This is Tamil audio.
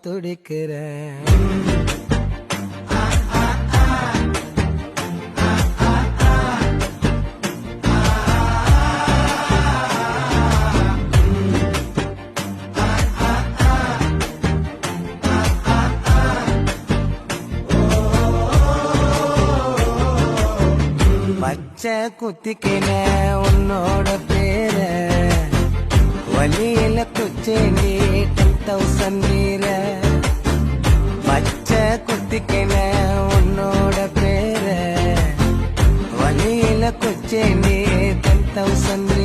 துடிக்கிறேன். பச்சை குத்திக்கின உன்னோட பேர வழியில குச்சேண்டி 10,000 வீர. பச்சை குத்திக்கின உன்னோட பேர வழியில குச்சேண்டி 10,000